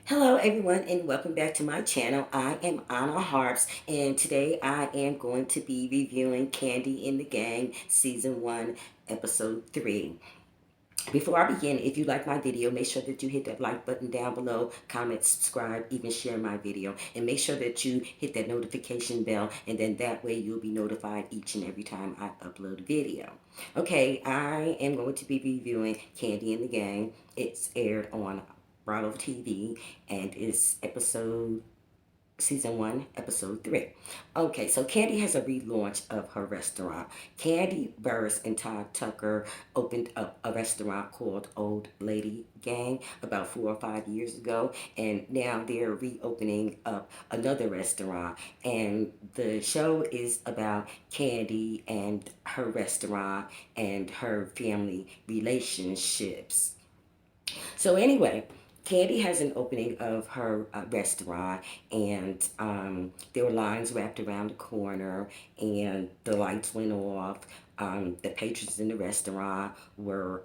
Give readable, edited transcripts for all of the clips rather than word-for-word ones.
Hello everyone and welcome back to my channel. I am Onna Harps and today I am going to be reviewing Kandi in the Gang Season 1 Episode 3. Before I begin, if you like my video, make sure that you hit that like button down below, comment, subscribe, even share my video. And make sure that you hit that notification bell and then that way you'll be notified each and every time I upload a video. Okay, I am going to be reviewing Kandi in the Gang. It's aired on Bravo TV and it's Season 1, Episode 3. Okay, so Kandi has a relaunch of her restaurant. Kandi Burris and Todd Tucker opened up a restaurant called Old Lady Gang about 4 or 5 years ago, and now they're reopening up another restaurant. And the show is about Kandi and her restaurant and her family relationships. So anyway, Kandi has an opening of her restaurant, and there were lines wrapped around the corner, and the lights went off. The patrons in the restaurant were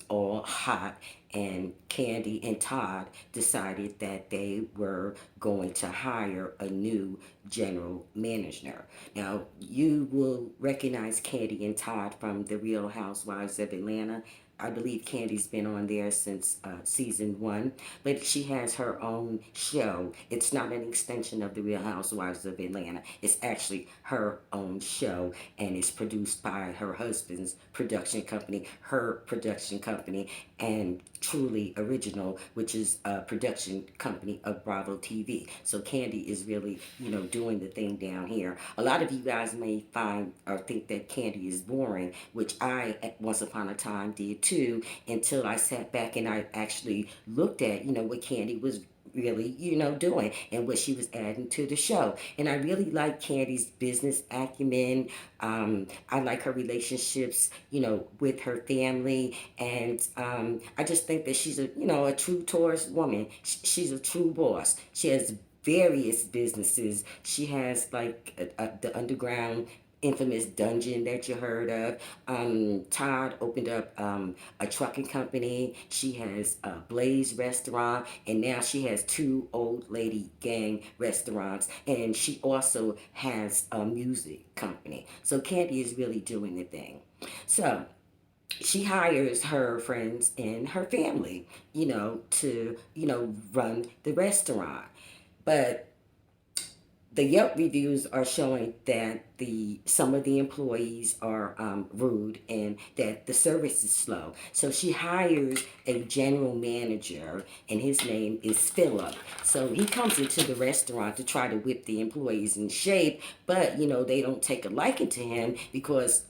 all hot, and Kandi and Todd decided that they were going to hire a new general manager. Now, you will recognize Kandi and Todd from The Real Housewives of Atlanta. I believe Kandi's been on there since season 1, but she has her own show. It's not an extension of The Real Housewives of Atlanta. It's actually her own show, and it's produced by her husband's production company, her production company, and Truly Original, which is a production company of Bravo TV. So Kandi is really, doing the thing down here. A lot of you guys may find or think that Kandi is boring, which I once upon a time did too, until I sat back and I actually looked at, what Kandi was really, doing and what she was adding to the show. And I really like Kandi's business acumen. I like her relationships, with her family. And I just think that she's a true Taurus woman. She's a true boss. She has various businesses. She has like the underground infamous dungeon that you heard of. Todd opened up a trucking company. She has a Blaze restaurant, and now she has 2 Old Lady Gang restaurants, and she also has a music company. So Kandi is really doing the thing. So she hires her friends and her family, to, run the restaurant. But the Yelp reviews are showing that some of the employees are rude and that the service is slow. So she hires a general manager, and his name is Philip. So he comes into the restaurant to try to whip the employees in shape, but they don't take a liking to him because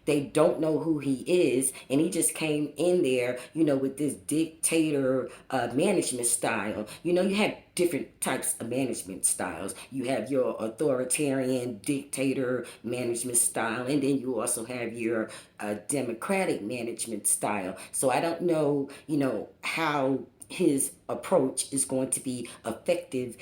they don't know who he is, and he just came in there, with this dictator management style. You have different types of management styles. You have your authoritarian dictator management style, and then you also have your democratic management style. So I don't know, how his approach is going to be effective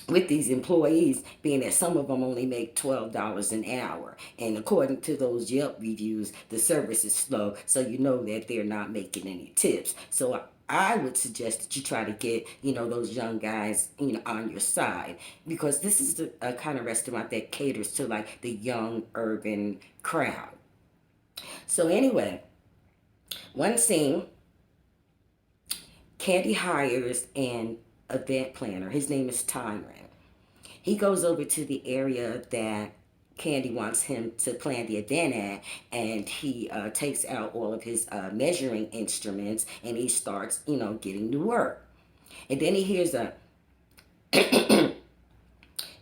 with these employees, being that some of them only make $12 an hour. And according to those Yelp reviews, the service is slow, so you know that they're not making any tips. So I would suggest that you try to get, those young guys, on your side, because this is the kind of restaurant that caters to like the young urban crowd. So anyway, one scene, Kandi hires an event planner. His name is Tyron. He goes over to the area that Kandi wants him to plan the event at, and he takes out all of his measuring instruments, and he starts, getting to work. And then he hears a, and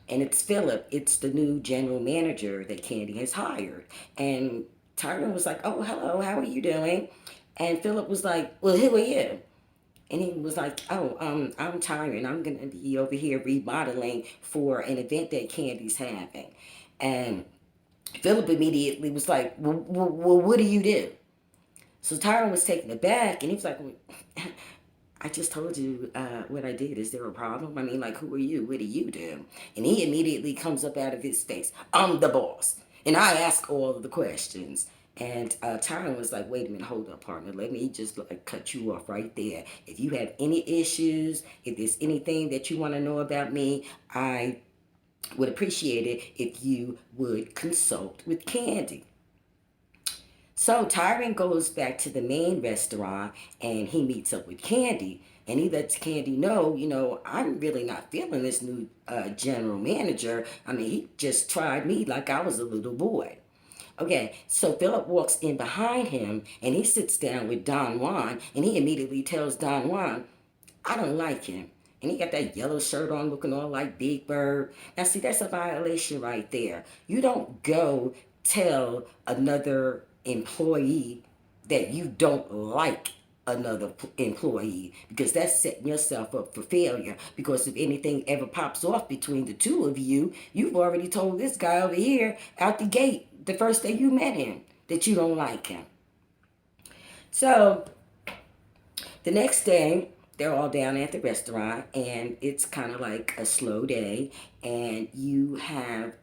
it's Philip. It's the new general manager that Kandi has hired. And Tyron was like, "Oh, hello, how are you doing?" And Philip was like, "Well, who are you?" And he was like, "Oh, I'm Tyron. I'm going to be over here remodeling for an event that Kandi's having." And Philip immediately was like, well, what do you do? So Tyron was taken aback, and he was like, well, I just told you what I did. Is there a problem? I mean, like, who are you? What do you do? And he immediately comes up out of his face, "I'm the boss, and I ask all of the questions." And Tyron was like, wait a minute, hold up, partner. Let me just like cut you off right there. If you have any issues, if there's anything that you want to know about me, I would appreciate it if you would consult with Kandi. So Tyron goes back to the main restaurant and he meets up with Kandi. And he lets Kandi know, I'm really not feeling this new general manager. I mean, he just tried me like I was a little boy. Okay, so Philip walks in behind him and he sits down with Don Juan and he immediately tells Don Juan, I don't like him. And he got that yellow shirt on looking all like Big Bird. Now, see, that's a violation right there. You don't go tell another employee that you don't like another employee, because that's setting yourself up for failure. Because if anything ever pops off between the two of you, you've already told this guy over here out the gate the first day you met him that you don't like him. So the next day, they're all down at the restaurant, and it's kind of like a slow day. And you have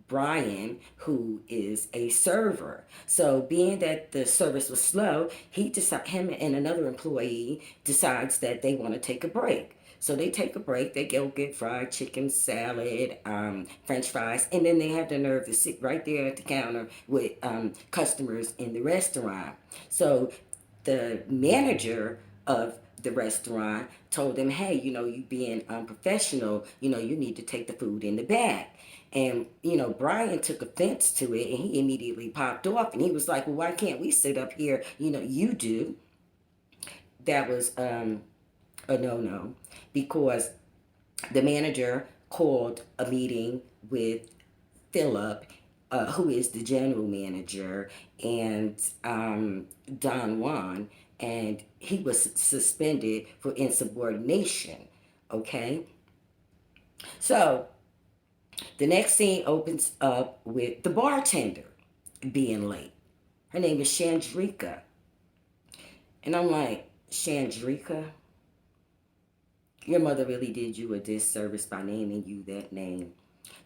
Brian, who is a server. So, being that the service was slow, him and another employee decides that they want to take a break. So they take a break. They go get fried chicken, salad, French fries, and then they have the nerve to sit right there at the counter with customers in the restaurant. So the manager of the restaurant told them, hey, you being unprofessional, you need to take the food in the back. And, Brian took offense to it and he immediately popped off and he was like, well, why can't we sit up here? You do. That was a no-no, because the manager called a meeting with Philip, who is the general manager, and Don Juan, and he was suspended for insubordination. Okay? So the next scene opens up with the bartender being late. Her name is Shandricka. And I'm like, Shandricka? Your mother really did you a disservice by naming you that name.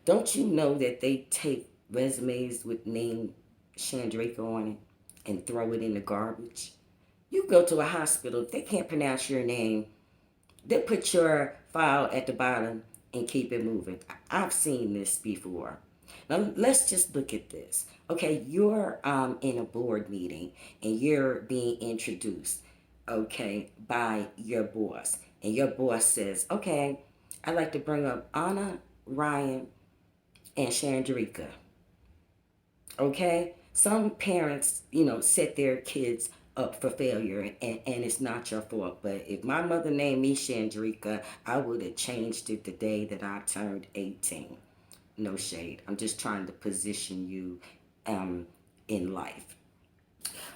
Don't you know that they take resumes with name Shandricka on it and throw it in the garbage? You go to a hospital, if they can't pronounce your name, they'll put your file at the bottom and keep it moving. I've seen this before. Now, let's just look at this. Okay, you're in a board meeting and you're being introduced, okay, by your boss. And your boss says, okay, I'd like to bring up Onna, Ryan, and Shandricka. Okay? Some parents, set their kids up for failure, and it's not your fault. But if my mother named me Shandricka, I would have changed it the day that I turned 18. No shade. I'm just trying to position you in life.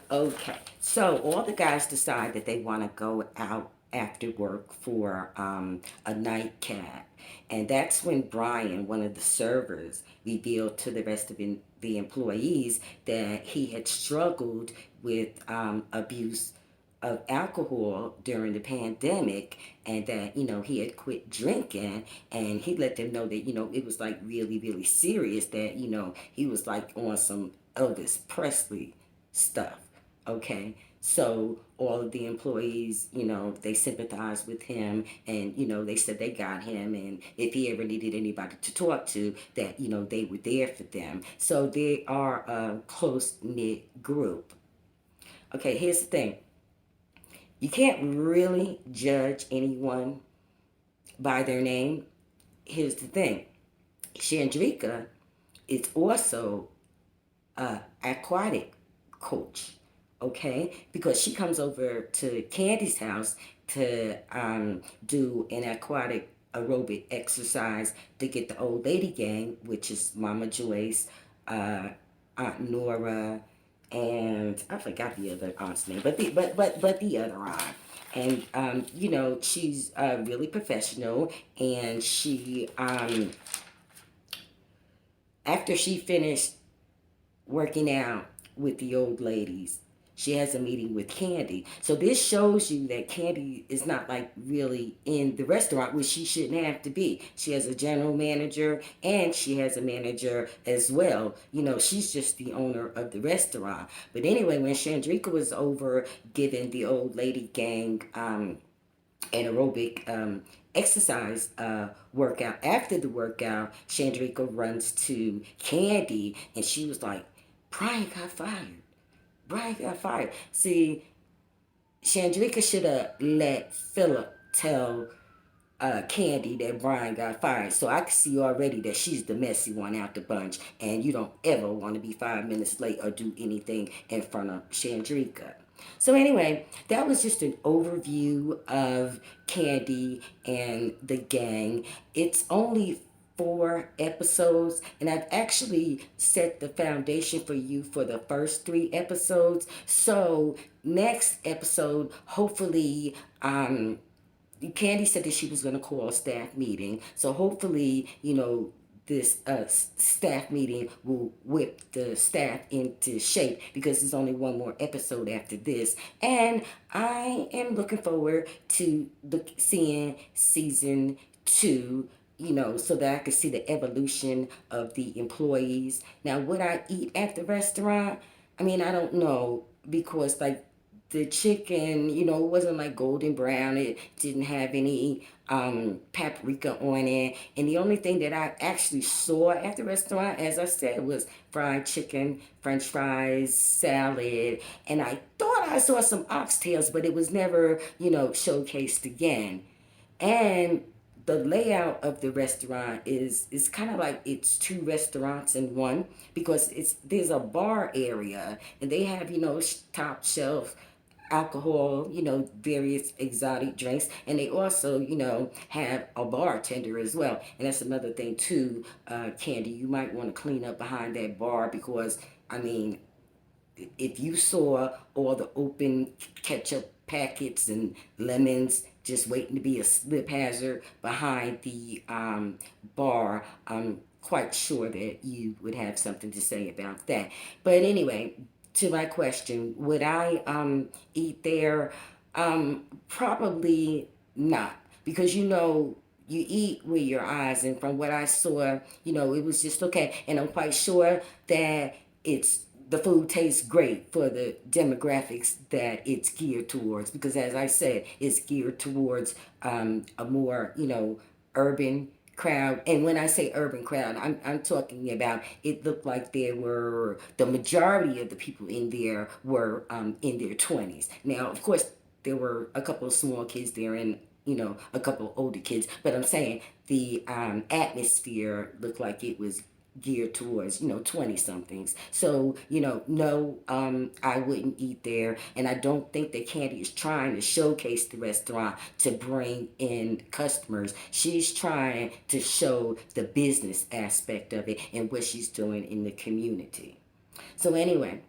Okay, so all the guys decide that they want to go out after work for a nightcap. And that's when Brian, one of the servers, revealed to the rest of the employees that he had struggled with abuse of alcohol during the pandemic, and that he had quit drinking, and he let them know that it was like really really serious, that he was like on some Elvis Presley stuff. Okay, so all of the employees, they sympathized with him, and they said they got him, and if he ever needed anybody to talk to, that they were there for them. So they are a close knit group. Okay, here's the thing. You can't really judge anyone by their name. Here's the thing. Shandricka is also an aquatic coach, okay? Because she comes over to Kandi's house to do an aquatic aerobic exercise to get the old lady gang, which is Mama Joyce, Aunt Nora, and I forgot the other aunt's name, but the other aunt. And she's really professional, and she after she finished working out with the old ladies, she has a meeting with Kandi. So this shows you that Kandi is not like really in the restaurant, which she shouldn't have to be. She has a general manager and she has a manager as well. You know, she's just the owner of the restaurant. But anyway, when Shandricka was over giving the old lady gang an aerobic exercise workout, after the workout, Shandricka runs to Kandi and she was like, Brian got fired. Brian got fired. See, Shandricka should have let Philip tell Kandi that Brian got fired. So I can see already that she's the messy one out the bunch, and you don't ever want to be 5 minutes late or do anything in front of Shandricka. So anyway, that was just an overview of Kandi and the gang. It's only 4 episodes, and I've actually set the foundation for you for the first 3 episodes. So next episode, hopefully, Kandi said that she was going to call a staff meeting. So hopefully, you know, this staff meeting will whip the staff into shape because there's only one more episode after this. And I am looking forward to seeing season 2, you know, so that I can see the evolution of the employees. Now, would I eat at the restaurant? I mean, I don't know because, like, the chicken, you know, it wasn't like golden brown. It didn't have any paprika on it. And the only thing that I actually saw at the restaurant, as I said, was fried chicken, french fries, salad. And I thought I saw some oxtails, but it was never, you know, showcased again. And the layout of the restaurant is kind of like it's 2 restaurants in one because there's a bar area and they have, you know, top shelf alcohol, you know, various exotic drinks, and they also, you know, have a bartender as well. And that's another thing too, Kandi, you might want to clean up behind that bar because, I mean, if you saw all the open ketchup packets and lemons just waiting to be a slip hazard behind the bar, I'm quite sure that you would have something to say about that. But anyway, to my question, would I eat there? Probably not, because you know you eat with your eyes, and from what I saw, you know, it was just okay. And I'm quite sure that the food tastes great for the demographics that it's geared towards, because as I said, it's geared towards a more, you know, urban crowd. And when I say urban crowd, I'm talking about, it looked like there were, the majority of the people in there were in their 20s. Now, of course, there were a couple of small kids there and, you know, a couple of older kids, but I'm saying the atmosphere looked like it was geared towards, you know, 20 somethings. So, you know, no, I wouldn't eat there. And I don't think that Kandi is trying to showcase the restaurant to bring in customers. She's trying to show the business aspect of it and what she's doing in the community. So anyway,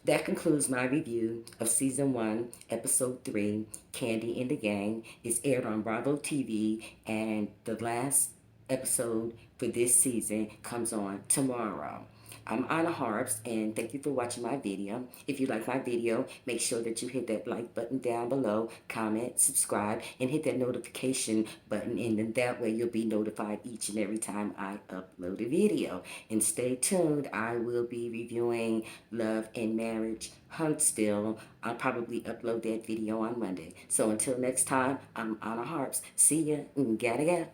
that concludes my review of Season 1, Episode 3, Kandi and the Gang. It's aired on Bravo TV, and the last episode for this season comes on tomorrow. I'm Onna Harps, and thank you for watching my video. If you like my video, make sure that you hit that like button down below, comment, subscribe, and hit that notification button, and then that way you'll be notified each and every time I upload a video. And stay tuned, I will be reviewing Love and Marriage Huntsville. I'll probably upload that video on Monday. So until next time, I'm Onna Harps. See ya, gotta go.